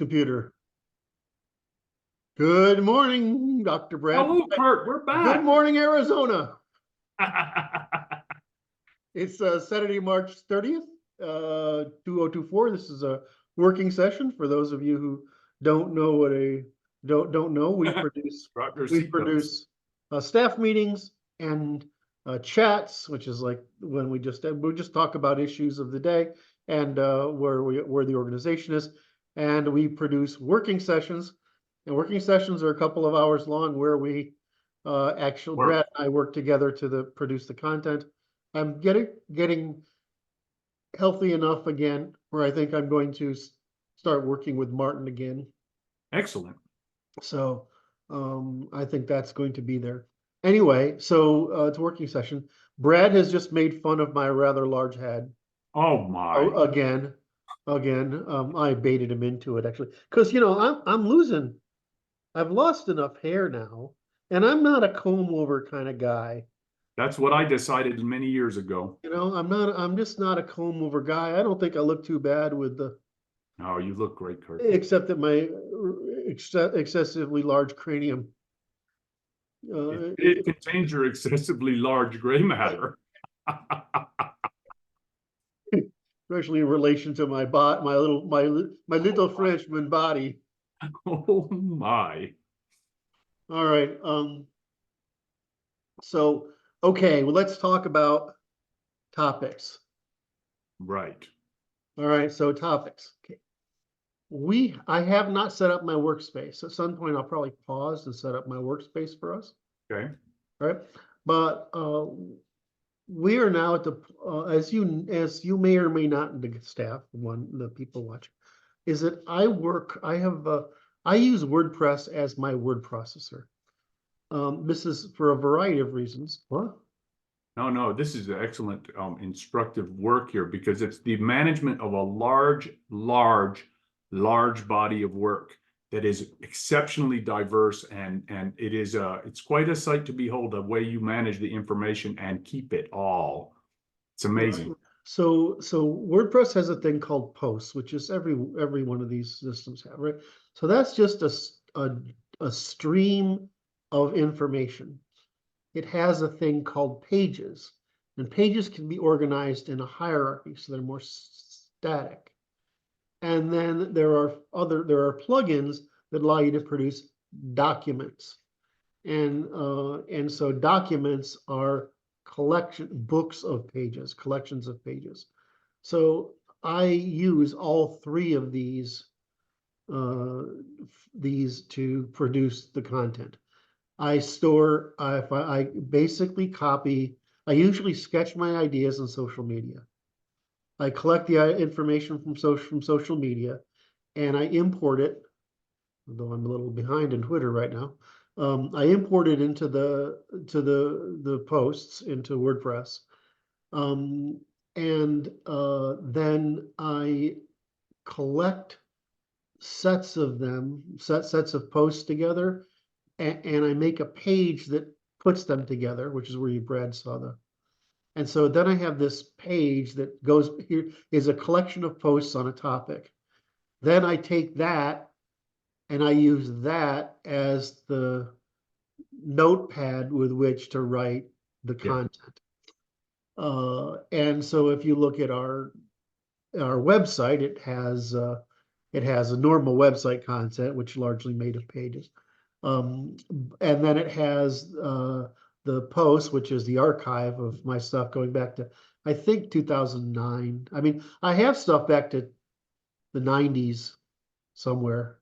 computer. Good morning, Dr. Brad. Hello, Kurt. We're Good back. morning, Arizona. It's Saturday, March 30th, 2024. This is a working session. For those of you who don't know what don't know, we produce staff meetings and chats, which is like when we just talk about issues of the day and where the organization is, and we produce working sessions. And working sessions are a couple of hours long where we Brad and I work together to produce the content. I'm getting healthy enough again where I think I'm going to start working with Martin again. Excellent. So I think that's going to be there. Anyway, so it's a working session. Brad has just made fun of my rather large head. Oh my. Again. I baited him into it actually. Because I'm losing. I've lost enough hair now, and I'm not a comb over kind of guy. That's what I decided many years ago. I'm just not a comb over guy. I don't think I look too bad with the. Oh, you look great, Kurt. Except that my excessively large cranium. It contains your excessively large gray matter. Especially in relation to my little Frenchman body. Oh my. All right. So okay, well, let's talk about topics. Right. All right, so topics. Okay. I have not set up my workspace. At some point, I'll probably pause and set up my workspace for us. Okay. All right, but we are now at the as you may or may not, the staff, the people watching, is that I use WordPress as my word processor. This is for a variety of reasons. What? No, this is excellent, instructive work here because it's the management of a large body of work that is exceptionally diverse, and it's quite a sight to behold the way you manage the information and keep it all. It's amazing. Right. So WordPress has a thing called posts, which is every one of these systems have, right? So that's just a stream of information. It has a thing called pages, and pages can be organized in a hierarchy, so they're more static. And then there are plugins that allow you to produce documents, and so documents are collections of pages. So I use all three of these to produce the content. I basically copy. I usually sketch my ideas on social media. I collect the information from social media, and I import it. Although I'm a little behind in Twitter right now, I import it into the posts into WordPress, and then I collect sets of posts together, and I make a page that puts them together, which is where Brad saw the. And so then I have this page that goes here is a collection of posts on a topic. Then I take that and I use that as the notepad with which to write the content. And so if you look at our website, it has a normal website content, which is largely made of pages. And then it has the post, which is the archive of my stuff going back to, I think, 2009. I mean, I have stuff back to the 90s somewhere,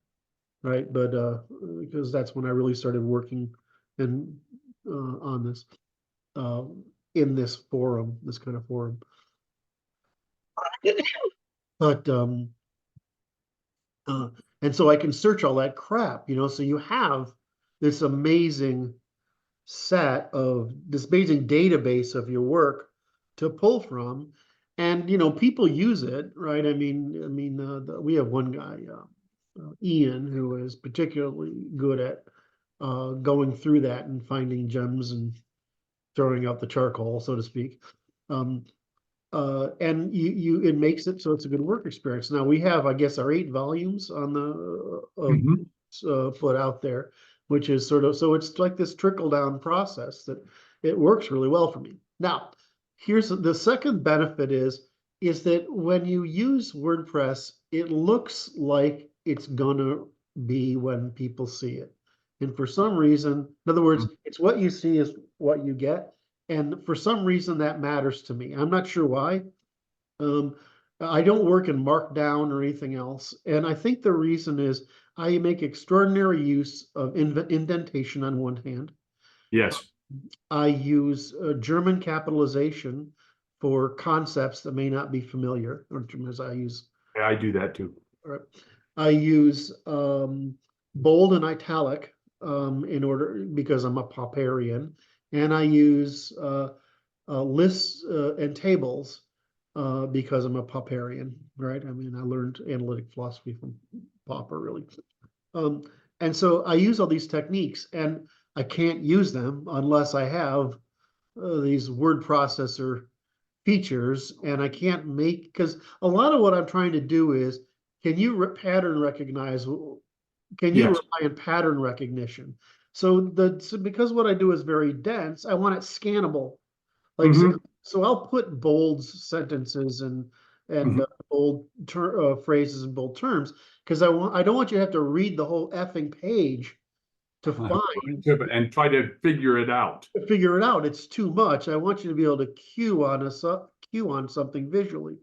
right? But because that's when I really started working on this in this kind of forum. But and so I can search all that crap, so you have this amazing database of your work to pull from, and people use it, right? I mean, we have one guy, Ian, who is particularly good at going through that and finding gems and throwing out the charcoal, so to speak. And it makes it so it's a good work experience. Now we have, I guess, our 8 volumes on the Mhm. put out there, which is sort of, so it's like this trickle down process that it works really well for me. Now, here's the second benefit is that when you use WordPress, it looks like it's gonna be when people see it. And for some reason, in other words, it's what you see is what you get. And for some reason that matters to me. I'm not sure why. Um, I don't work in Markdown or anything else. And I think the reason is I make extraordinary use of indentation on one hand. Yes, I use German capitalization for concepts that may not be familiar, or as I use. I do that too. I use bold and italic in order because I'm a Popperian, and I use lists and tables because I'm a Popperian, right? I mean, I learned analytic philosophy from Popper, really. Um, and so I use all these techniques, and I can't use them unless I have these word processor features, and I can't make, because a lot of what I'm trying to do is, can you pattern recognize? Can you Yes. rely on pattern recognition? So because what I do is very dense, I want it scannable. Like Mhm. so I'll put bold sentences and Mhm. bold phrases and bold terms because I don't want you to have to read the whole effing page to find And try to figure it out. to figure it out. It's too much. I want you to be able to cue on something visually.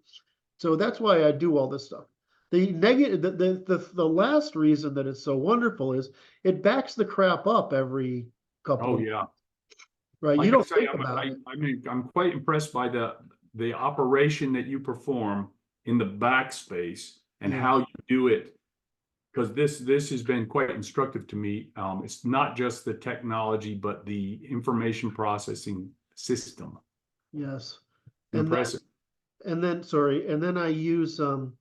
So that's why I do all this stuff. The negative, the last reason that it's so wonderful is it backs the crap up every couple Oh, of, yeah. right? You Like I don't say, think about it. I mean, I'm quite impressed by the operation that you perform in the backspace and Yeah. how you do it. Because this has been quite instructive to me. It's not just the technology, but the information processing system. Yes. And then Impressive. sorry, and then I use then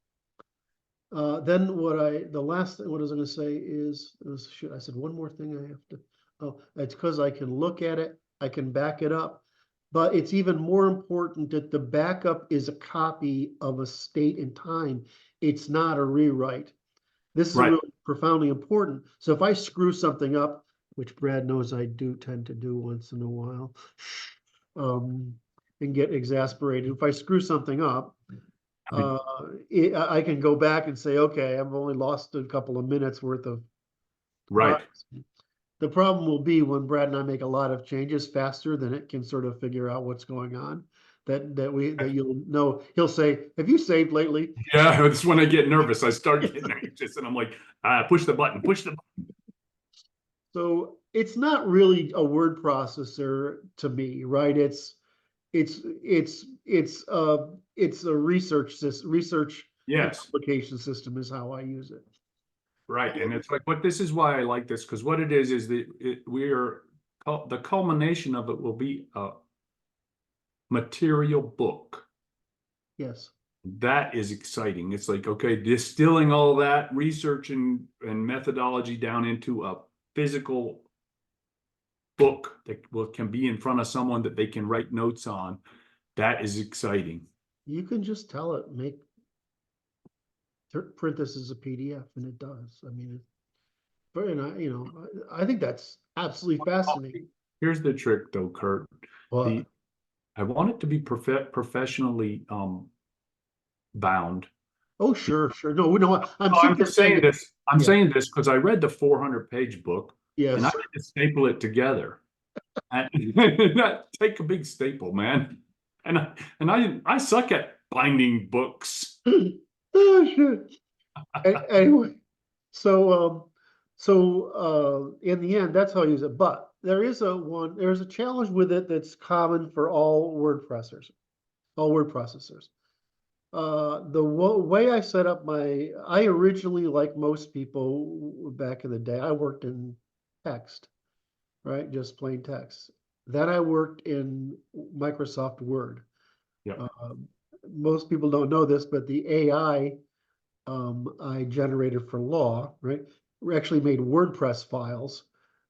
the last thing what I was gonna say is shoot, I said one more thing I have to, oh, it's because I can look at it, I can back it up. But it's even more important that the backup is a copy of a state and time. It's not a rewrite. This is Right. really profoundly important. So if I screw something up, which Brad knows I do tend to do once in a while, um, and get exasperated. If I screw something up, I can go back and say, okay, I've only lost a couple of minutes worth of Right. privacy. The problem will be when Brad and I make a lot of changes faster than it can sort of figure out what's going on. That you'll know. He'll say, "Have you saved lately?" Yeah, it's when I get nervous. I start getting anxious and I'm like, push the button, push the button. So it's not really a word processor to me, right? It's a research and Yes. application system is how I use it. Right. And it's like, but this is why I like this, because what it is that we are, the culmination of it will be a material book. Yes. That is exciting. It's like, okay, distilling all that research and methodology down into a physical book that can be in front of someone that they can write notes on. That is exciting. You can just tell it, print this as a PDF, and it does. I mean, but I think that's absolutely fascinating. Here's the trick though, Kurt. But I want it to be professionally bound. oh, sure, sure. No, no, I'm No, I'm simply just saying saying that. this. I'm Yeah. saying this because I read the 400-page book and I Yes. had to staple it together. And take a big staple, man. And I suck at binding books. Oh, shit. Anyway, in the end, that's how I use it. But there's a challenge with it that's common for all word processors. The way I set up I originally, like most people back in the day, I worked in text, right? Just plain text. Then I worked in Microsoft Word. Yeah. Most people don't know this, but the AI I generated for law, right? We actually made WordPress files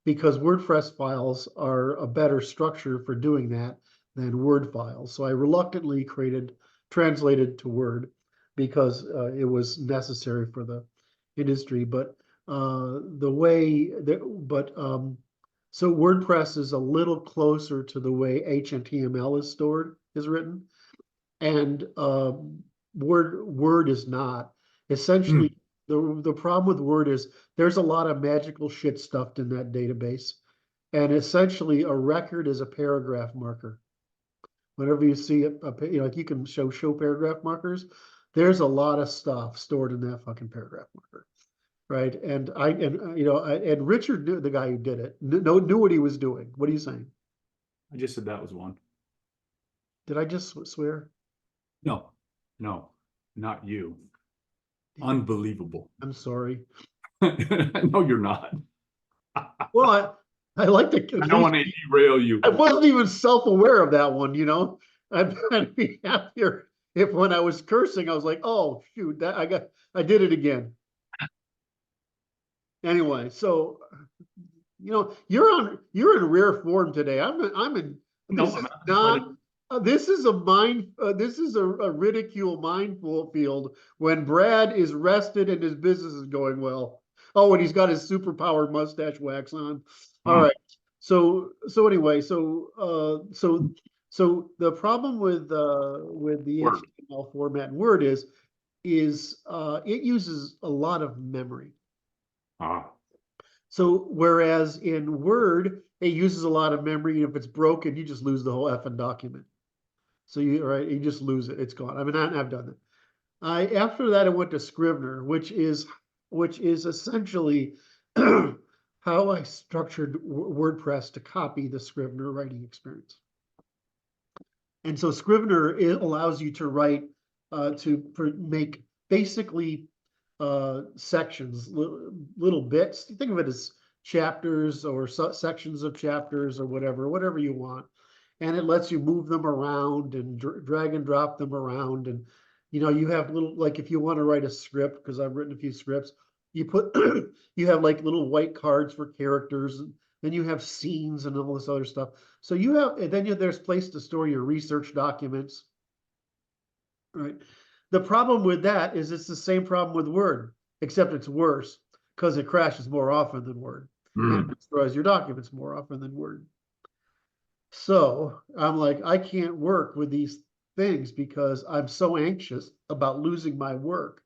because WordPress files are a better structure for doing that than Word files. So I reluctantly created translated to Word because it was necessary for the industry. But the way that, so WordPress is a little closer to the way HTML is written, and Word is not. Essentially, the problem with Word is there's a lot of magical shit stuffed in that database, and essentially a record is a paragraph marker. Whenever you see like you can show paragraph markers, there's a lot of stuff stored in that fucking paragraph marker, right? And and Richard knew, the guy who did it, knew what he was doing. What are you saying? I just said that was one. Did I just swear? No, not you. Unbelievable. I'm sorry. No, you're not. Well, I like to. I don't want to derail you. I wasn't even self-aware of that one, I'd be happier if when I was cursing, I was like, oh shoot, I did it again. Anyway, so you're in rare form today. This is a ridicule minefield when Brad is rested and his business is going well. Oh, and he's got his superpowered mustache wax on. All right. So anyway, so the problem with the HTML format in Word is it uses a lot of memory. So whereas in Word, it uses a lot of memory, and if it's broken, you just lose the whole effing document. So you just lose it. It's gone. I mean, I've done it. After that, I went to Scrivener, which is essentially how I structured WordPress to copy the Scrivener writing experience. And so Scrivener, it allows you to write, make basically sections, little bits. Think of it as chapters or sections of chapters or whatever you want. And it lets you move them around and drag and drop them around. And, you have little, like if you want to write a script, because I've written a few scripts, you have like little white cards for characters, and then you have scenes and all this other stuff. So there's place to store your research documents. Right. The problem with that is it's the same problem with Word, except it's worse because it crashes more often than Word. And it destroys your documents more often than Word. So I'm like, I can't work with these things because I'm so anxious about losing my work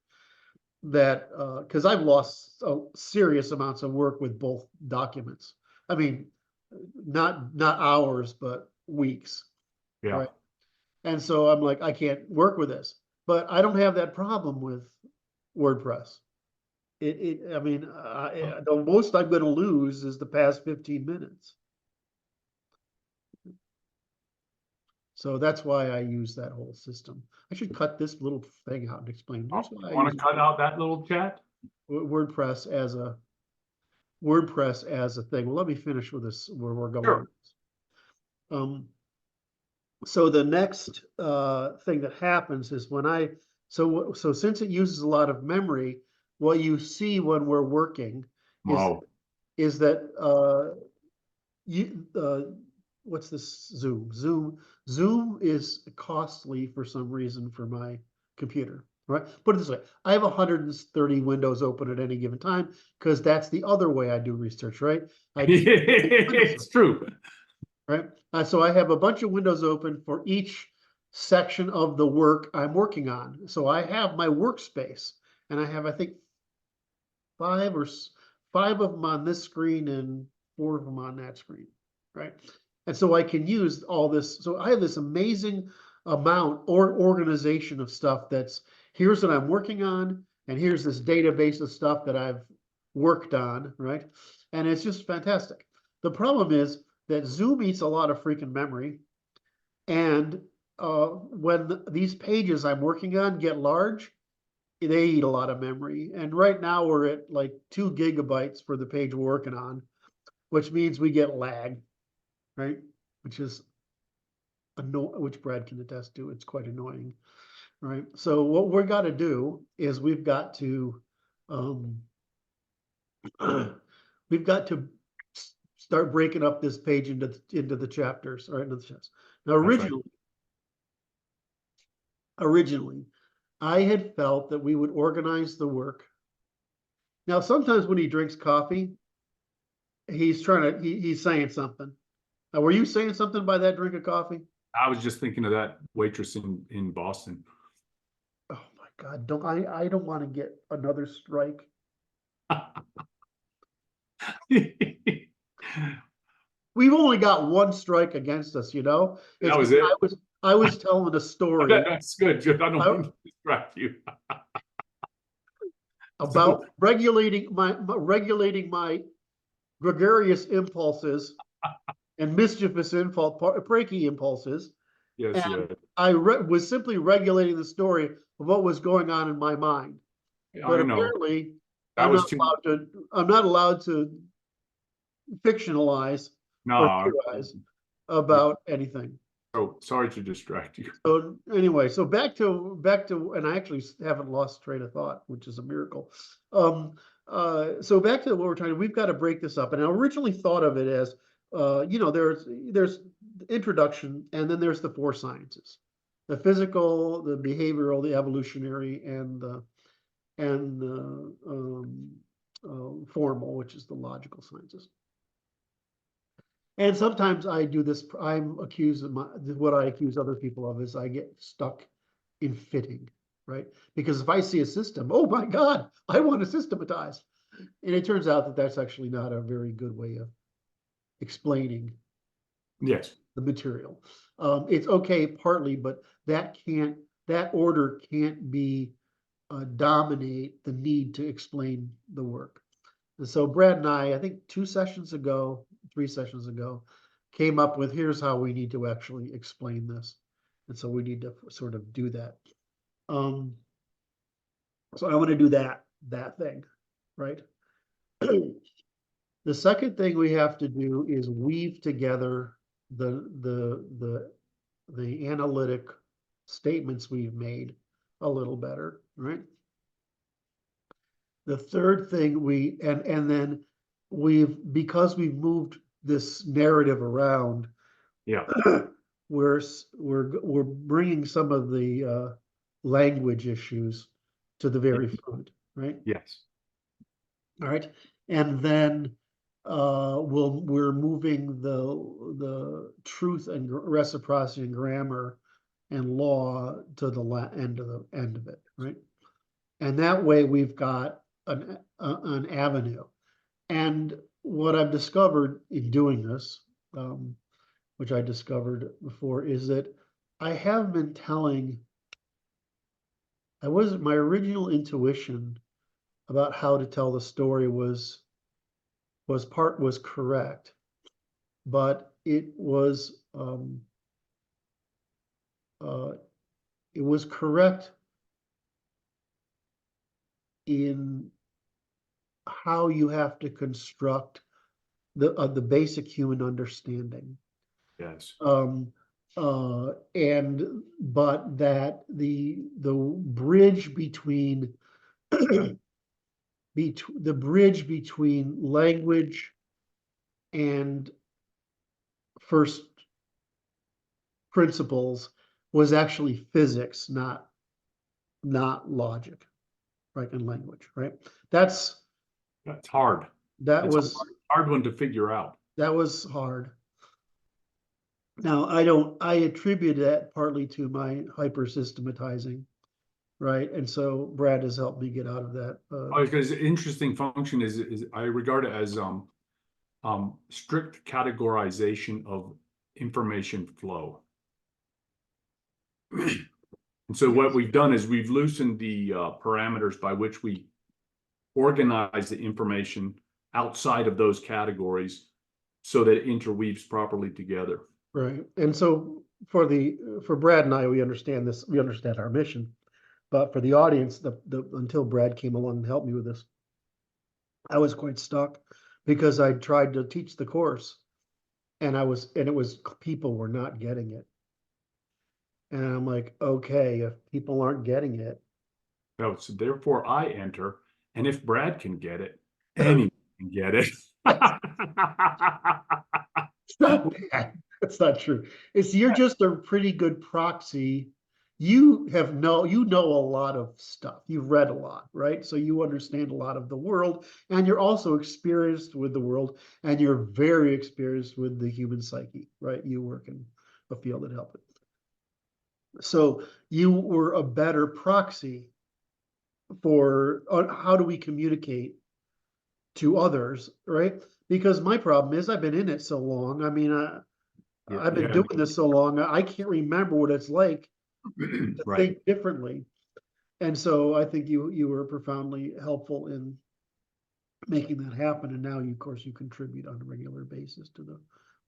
that because I've lost serious amounts of work with both documents. I mean, not hours, but weeks. Yeah. Right. And so I'm like, I can't work with this, but I don't have that problem with WordPress. The most I'm going to lose is the past 15 minutes. So that's why I use that whole system. I should cut this little thing out and explain. You want to cut out that little chat? WordPress as a thing. Well, let me finish with this where we're going. Sure. So the next thing that happens is when so since it uses a lot of memory, what you see when we're working is that what's this Zoom? Zoom is costly for some reason for my computer, right? Put it this way, I have 130 windows open at any given time because that's the other way I do research, right? It's true. Right? So I have a bunch of windows open for each section of the work I'm working on. So I have my workspace, and I have, I think, five of them on this screen and 4 of them on that screen, right? And so I can use all this. So I have this amazing amount or organization of stuff here's what I'm working on, and here's this database of stuff that I've worked on, right? And it's just fantastic. The problem is that Zoom eats a lot of freaking memory. And when these pages I'm working on get large, they eat a lot of memory. And right now we're at like 2 gigabytes for the page we're working on, which means we get lag, right? Which Brad can attest to. It's quite annoying, right? So what we've got to do is we've got to start breaking up this page into the chapters, right? Now originally, originally, I had felt that we would organize the work. Now, sometimes when he drinks coffee, he's he's saying something. Now, were you saying something by that drink of coffee? I was just thinking of that waitress in Boston. Oh my God, I don't want to get another strike. We've only got one strike against us, you know? That was it. I was telling a story That's good. I don't mean to distract you. about regulating my gregarious impulses and mischievous breaking impulses. Yes, And yeah. I was simply regulating the story of what was going on in my mind. But I know. apparently, That I'm was not too allowed to. I'm not allowed to fictionalize or no. theorize about anything. Oh, sorry to distract you. So anyway, so back to, and I actually haven't lost train of thought, which is a miracle. So back to what we're trying to, we've got to break this up. And I originally thought of it as, you know, there's introduction, and then there's the four sciences: the physical, the behavioral, the evolutionary, and the formal, which is the logical sciences. And sometimes I do this, I'm accused of what I accuse other people of is I get stuck in fitting, right? Because if I see a system, oh my God, I want to systematize. And it turns out that that's actually not a very good way of explaining Yes. the material. It's okay partly, but that order can't be dominate the need to explain the work. And so Brad and I think 3 sessions ago, came up with, here's how we need to actually explain this. And so we need to sort of do that. So I want to do that thing, right? The second thing we have to do is weave together the analytic statements we've made a little better, right? The third thing and then because we've moved this narrative around, Yeah. we're bringing some of the language issues to the very front, right? Yes. All right, and then we're moving the truth and reciprocity and grammar and law to the end of it, right? And that way we've got an avenue. And what I've discovered in doing this, which I discovered before, is that I have been telling, my original intuition about how to tell the story was correct, but it was correct in how you have to construct the basic human understanding. Yes. But that the bridge between the bridge between language and first principles was actually physics, not logic, right? And language, right? That's hard. That was hard one to figure out. That was hard. Now, I attribute that partly to my hyper systematizing, right? And so Brad has helped me get out of that. Because the interesting function is I regard it as strict categorization of information flow. And so what we've done is we've loosened the parameters by which we organize the information outside of those categories so that it interweaves properly together. Right. And so for Brad and I, we understand this, we understand our mission. But for the audience, until Brad came along and helped me with this, I was quite stuck because I tried to teach the course and people were not getting it. And I'm like, okay, if people aren't getting it. So therefore I enter, and if Brad can get it, anyone can get it. It's not bad. That's not true. You're just a pretty good proxy. you know a lot of stuff. You've read a lot, right? So you understand a lot of the world, and you're also experienced with the world, and you're very experienced with the human psyche, right? You work in a field that helps it. So you were a better proxy for how do we communicate to others, right? Because my problem is I've been in it so long. I mean, I've been doing this so long, I can't remember what it's like to Right. think differently. And so I think you were profoundly helpful in making that happen. And now you, of course, you contribute on a regular basis to the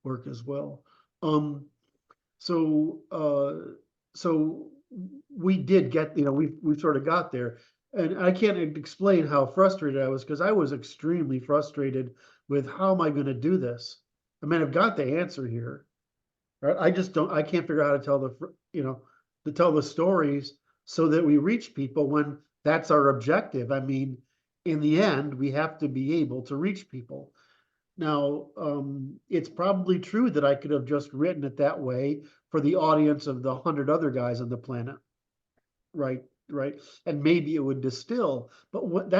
work as well. So we did get, we sort of got there. And I can't explain how frustrated I was, because I was extremely frustrated with how am I going to do this? I mean, I've got the answer here, right? I can't figure out how to tell to tell the stories so that we reach people when that's our objective. I mean, in the end, we have to be able to reach people. Now, it's probably true that I could have just written it that way for the audience of the 100 other guys on the planet, right? And maybe it would distill, but I'm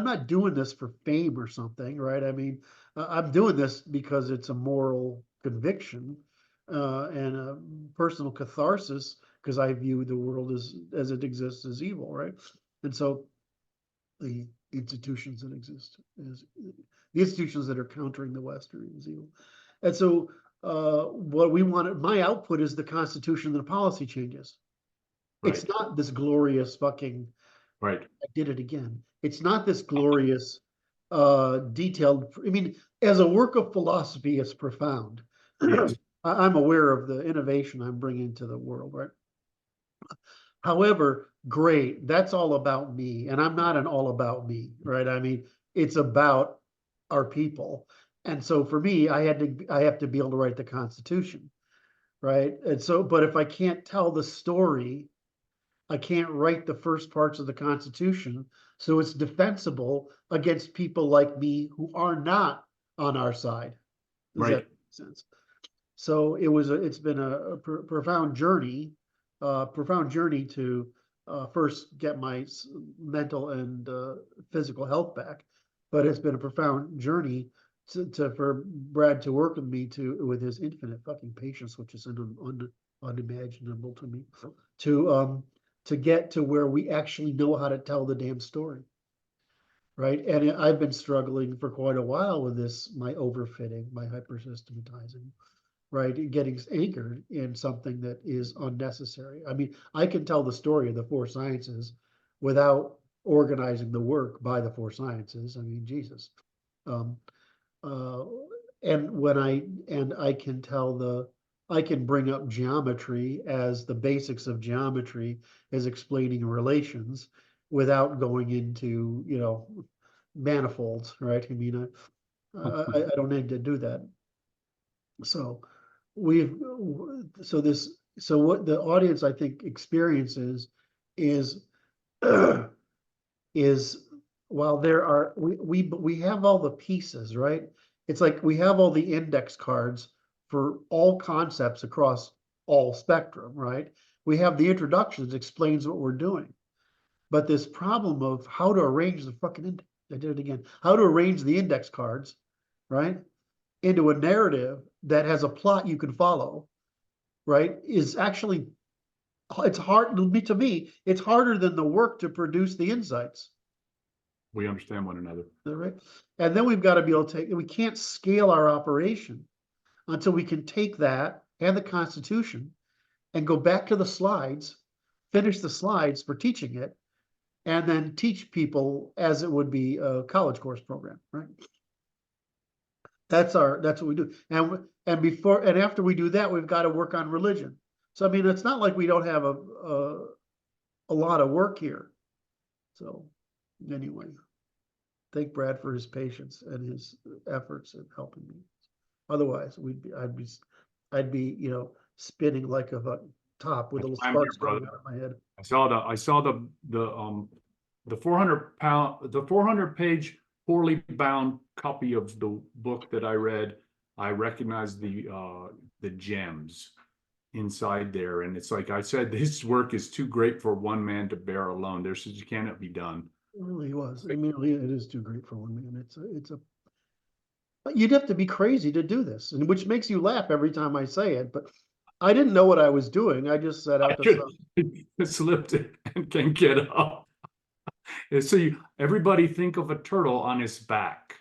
not doing this for fame or something, right? I mean, I'm doing this because it's a moral conviction and a personal catharsis, because I view the world as it exists as evil, right? And so the institutions that exist as the institutions that are countering the Western is evil. And so what we wanted, my output is the Constitution and the policy changes. Right. It's not this glorious fucking, Right. I did it again. It's not this glorious, detailed, I mean, as a work of philosophy, it's profound. Yes. I'm aware of the innovation I'm bringing to the world, right? However, great, that's all about me, and I'm not an all about me, right? I mean, it's about our people. And so for me, I have to be able to write the Constitution, right? And so, but if I can't tell the story, I can't write the first parts of the Constitution, so it's defensible against people like me who are not on our side. Does that make sense? So it's been a profound journey to first get my mental and physical health back, but it's been a profound journey for Brad to work with me with his infinite fucking patience, which is unimaginable to me, to get to where we actually know how to tell the damn story. Right. And I've been struggling for quite a while with this, my overfitting, my hypersystematizing, right? Getting anchored in something that is unnecessary. I mean, I can tell the story of the four sciences without organizing the work by the four sciences. I mean, Jesus. And I can bring up geometry as the basics of geometry as explaining relations without going into, manifolds, right? I mean, I don't need to do that. So so what the audience, I think, experiences is while we have all the pieces, right? It's like we have all the index cards for all concepts across all spectrum, right? We have the introductions, explains what we're doing. But this problem of how to arrange the fucking I did it again. How to arrange the index cards, right, into a narrative that has a plot you can follow, right, is actually, it's hard to me. It's harder than the work to produce the insights. We understand one another. Right. And then we've got to be able to we can't scale our operation until we can take that and the Constitution and go back to the slides, finish the slides for teaching it, and then teach people as it would be a college course program, right? That's what we do. And before and after we do that, we've got to work on religion. So I mean, it's not like we don't have a lot of work here. So anyway, thank Brad for his patience and his efforts in helping me. Otherwise, I'd be spinning like a top with little sparks coming out of my head. I saw the 400 page poorly bound copy of the book that I read. I recognized the gems inside there. And it's like I said, this work is too great for one man to bear alone. There's just cannot be done. It really was. I mean, it is too great for one man. But you'd have to be crazy to do this, and which makes you laugh every time I say it. But I didn't know what I was doing. I just set out to. Slipped and can't get up. And so everybody think of a turtle on his back.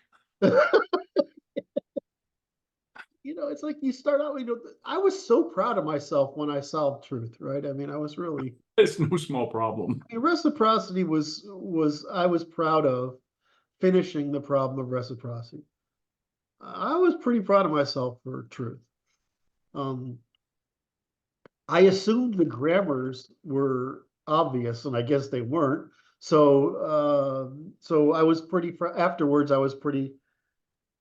It's like you start out, I was so proud of myself when I solved truth, right? I mean, I was really. It's no small problem. Reciprocity I was proud of finishing the problem of reciprocity. I was pretty proud of myself for truth. I assumed the grammars were obvious, and I guess they weren't. So I was afterwards, I was pretty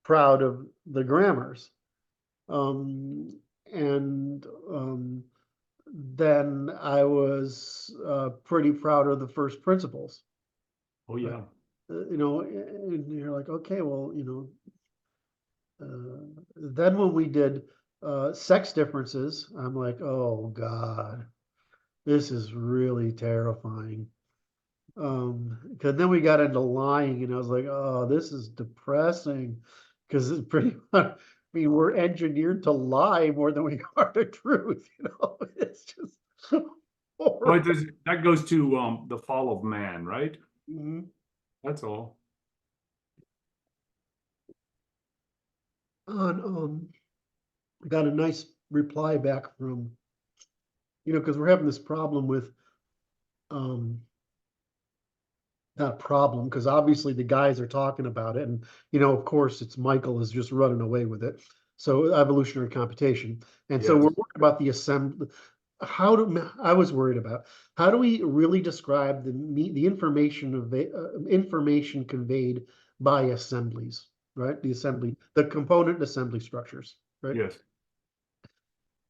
proud of the grammars. Then I was pretty proud of the first principles. Oh yeah. And you're like, okay, well, then when we did sex differences, I'm like, oh God, this is really terrifying. Because then we got into lying, and I was like, oh, this is depressing, because it's pretty much, I mean, we're engineered to lie more than we are the truth. It's just horrible. That goes to the fall of man, right? Mm-hmm. That's all. Got a nice reply back from, because we're having this problem with, not problem, because obviously the guys are talking about it, and of course it's Michael is just running away with it. So evolutionary computation, and so we're worried about the assembly. I was worried about how do we really describe the information conveyed by assemblies, right? The component assembly structures, right? Yes.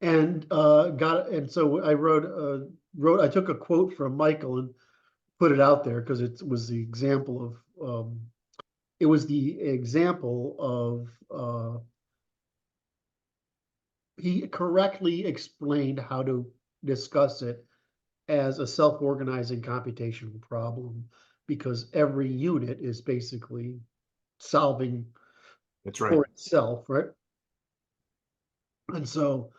And so I took a quote from Michael and put it out there because it was the example of he correctly explained how to discuss it as a self-organizing computational problem, because every unit is basically solving for itself, right? And so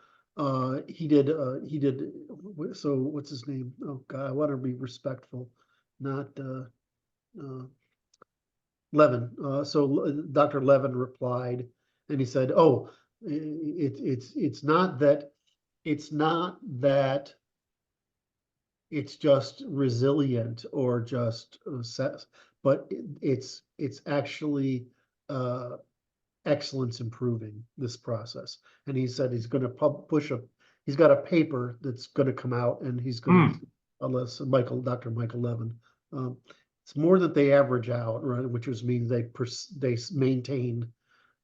he did so what's his name? Oh God, I want to be respectful, not Levin. So Dr. Levin replied, and he said, oh, it's not that it's just resilient or just but it's actually excellence improving this process. And he said he's going to he's got a paper that's going to come out, and he's going to, unless Dr. Michael Levin, it's more that they average out, right? Which means they maintain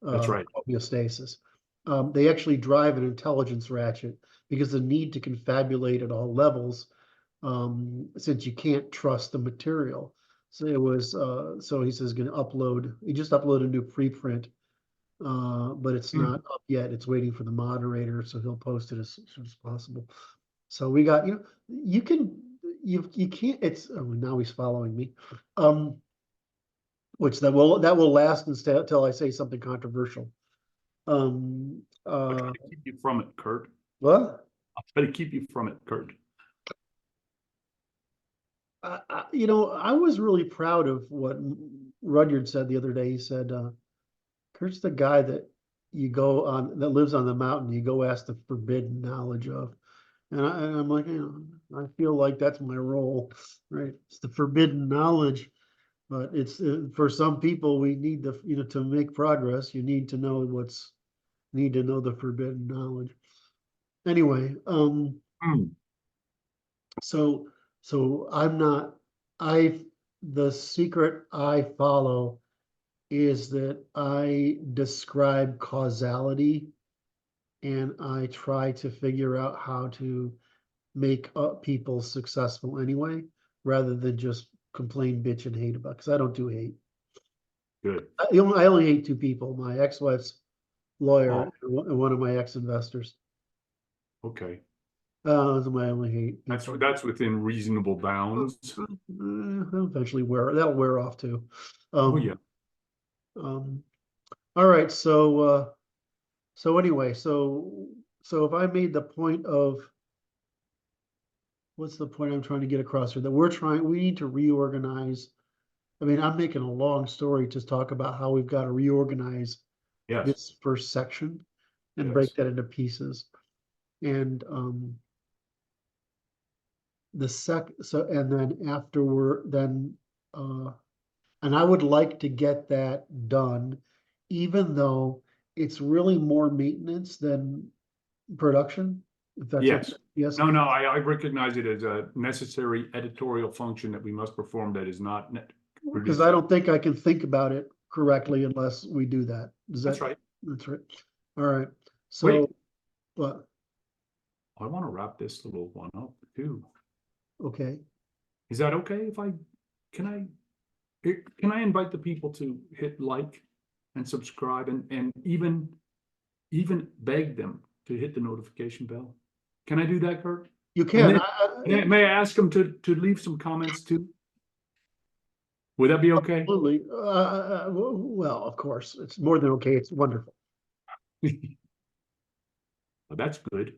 homeostasis. They actually drive an intelligence ratchet, because the need to confabulate at all levels, since you can't trust the material. So it was, so he says he just uploaded a new preprint, but it's not up yet. It's waiting for the moderator, so he'll post it as soon as possible. So we got, you can't, now he's following me. Which that will last until I say something controversial. I'll try to keep you from it, Kurt. What? I'll try to keep you from it, Kurt. I was really proud of what Rudyard said the other day. He said, Kurt's the guy that lives on the mountain, you go ask the forbidden knowledge of. And I'm like, I feel like that's my role, right? It's the forbidden knowledge. But it's for some people, we need to make progress. You need to know the forbidden knowledge. Anyway, so the secret I follow is that I describe causality, and I try to figure out how to make people successful anyway, rather than just complain, bitch, and hate about, because I don't do hate. Good. I only hate two people: my ex-wife's lawyer and one of my ex-investors. Okay. That's my only hate. That's within reasonable bounds. Eventually that'll wear off too. Oh, yeah. All right, so anyway, so if I made the point of, what's the point I'm trying to get across here? That we need to reorganize. I mean, I'm making a long story to talk about how we've got to reorganize Yes. this first section and Yes. break that into pieces. And and then afterward, and I would like to get that done, even though it's really more maintenance than production. If that's Yes. okay. Yes. No, I recognize it as a necessary editorial function that we must perform that is not Because I don't think I can think about it correctly unless we do that. That's right. That's right. All right. So, Wait. what? I want to wrap this little one up too. Okay. Is that okay if can I invite the people to hit like and subscribe and even beg them to hit the notification bell? Can I do that, Kurt? You can. May I ask them to leave some comments too? Would that be okay? Absolutely. Well, of course, it's more than okay. It's wonderful. Well, that's good.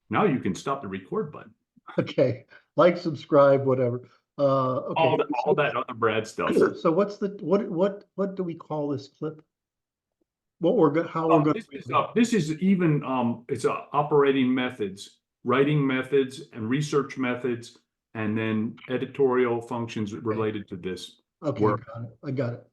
Now you can stop the record button. Okay. Like, subscribe, whatever. Okay. All that other Brad stuff. So what's what do we call this clip? How we're going to. This is even, it's operating methods, writing methods and research methods, and then editorial functions related to this. Okay, work. got it. I got it.